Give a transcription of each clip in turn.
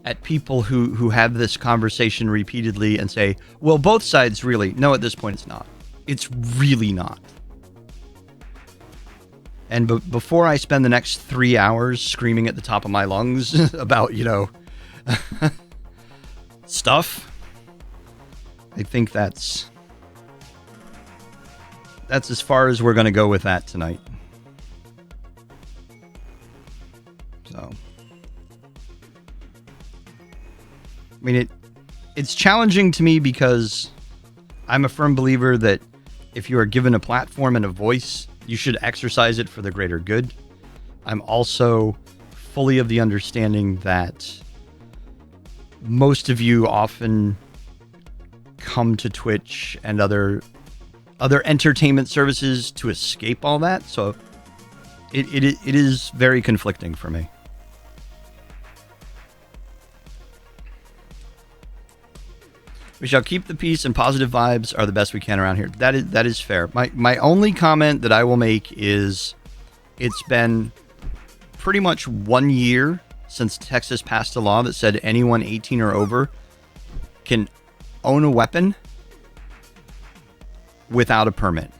at people who have this conversation repeatedly and say, well, both sides really. No, at this point, it's not. It's really not. And before I spend the next 3 hours screaming at the top of my lungs about, stuff, I think that's as far as we're going to go with that tonight. So, I mean, it's challenging to me because I'm a firm believer that if you are given a platform and a voice, you should exercise it for the greater good. I'm also fully of the understanding that most of you often come to Twitch and other entertainment services to escape all that. So it is very conflicting for me. We shall keep the peace and positive vibes are the best we can around here. That is fair. My only comment that I will make is it's been pretty much 1 year since Texas passed a law that said anyone 18 or over can own a weapon without a permit.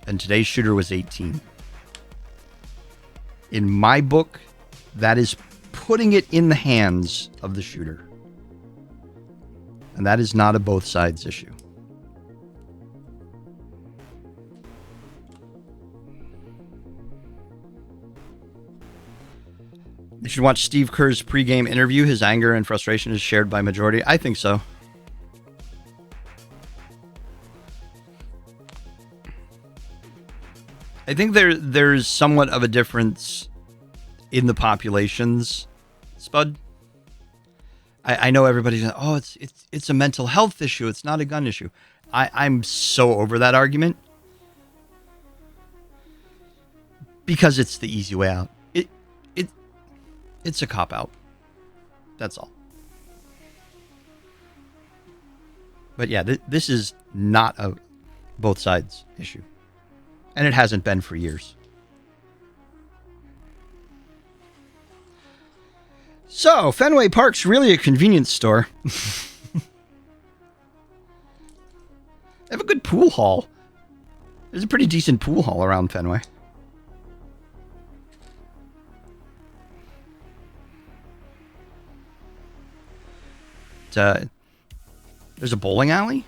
And today's shooter was 18. In my book, that is putting it in the hands of the shooter. And that is not a both sides issue. You should watch Steve Kerr's pregame interview. His anger and frustration is shared by majority. I think so. I think there's somewhat of a difference in the populations, Spud. I know everybody's like, oh, it's a mental health issue. It's not a gun issue. I'm so over that argument because it's the easy way out. It's a cop out. That's all. But yeah, this is not a both sides issue, and it hasn't been for years. So, Fenway Park's really a convenience store. They have a good pool hall. There's a pretty decent pool hall around Fenway. There's a bowling alley.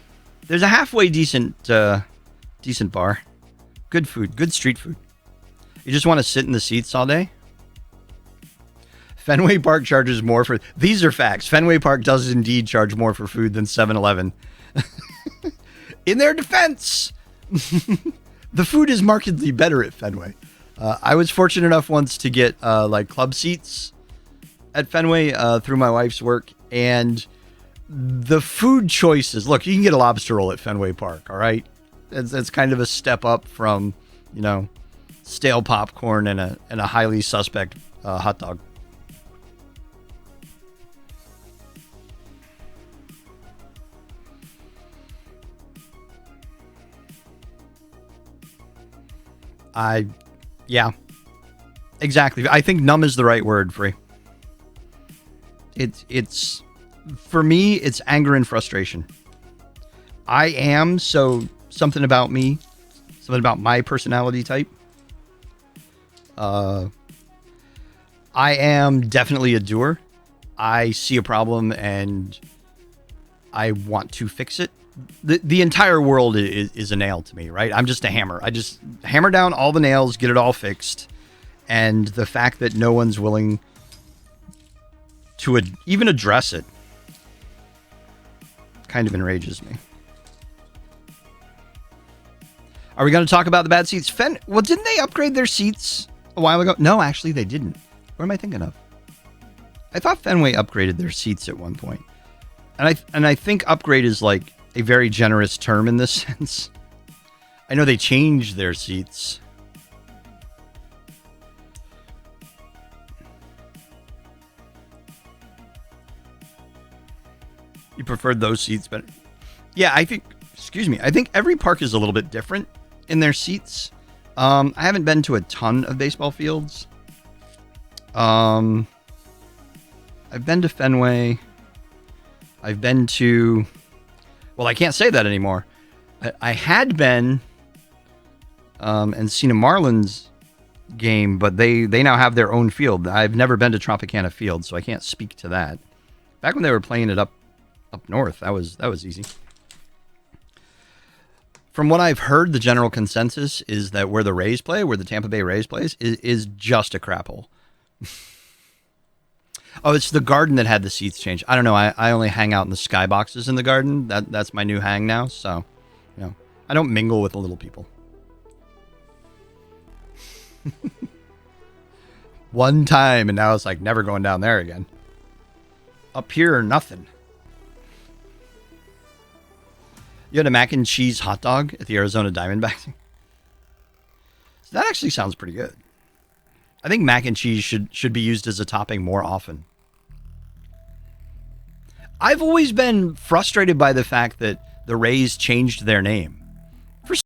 There's a halfway decent bar. Good food, good street food. You just want to sit in the seats all day? Fenway Park charges more for... These are facts. Fenway Park does indeed charge more for food than 7-Eleven. In their defense, the food is markedly better at Fenway. I was fortunate enough once to get club seats at Fenway through my wife's work, and the food choices... Look, you can get a lobster roll at Fenway Park, all right? That's kind of a step up from, stale popcorn and a highly suspect hot dog. Yeah, exactly. I think numb is the right word, Free. It's for me, it's anger and frustration. Something about me, something about my personality type. I am definitely a doer. I see a problem and I want to fix it. The entire world is a nail to me, right? I'm just a hammer. I just hammer down all the nails, get it all fixed. And the fact that no one's willing to even address it kind of enrages me. Are we going to talk about the bad seats? Well, didn't they upgrade their seats a while ago? No, actually they didn't. What am I thinking of? I thought Fenway upgraded their seats at one point. And I think upgrade is like a very generous term in this sense. I know they changed their seats. You preferred those seats better? Yeah, I think every park is a little bit different in their seats. I haven't been to a ton of baseball fields. I've been to Fenway. I've been to... Well, I can't say that anymore. I had been and seen a Marlins game, but they now have their own field. I've never been to Tropicana Field, so I can't speak to that. Back when they were playing it up north, that was easy. From what I've heard, the general consensus is that where the Rays play, where the Tampa Bay Rays plays, is just a crap hole. Oh, it's the Garden that had the seats changed. I don't know. I only hang out in the skyboxes in the Garden. That's my new hang now. So, I don't mingle with the little people. One time, and now it's like never going down there again. Up here, nothing. You had a mac and cheese hot dog at the Arizona Diamondbacks. So that actually sounds pretty good. I think mac and cheese should be used as a topping more often. I've always been frustrated by the fact that the Rays changed their name.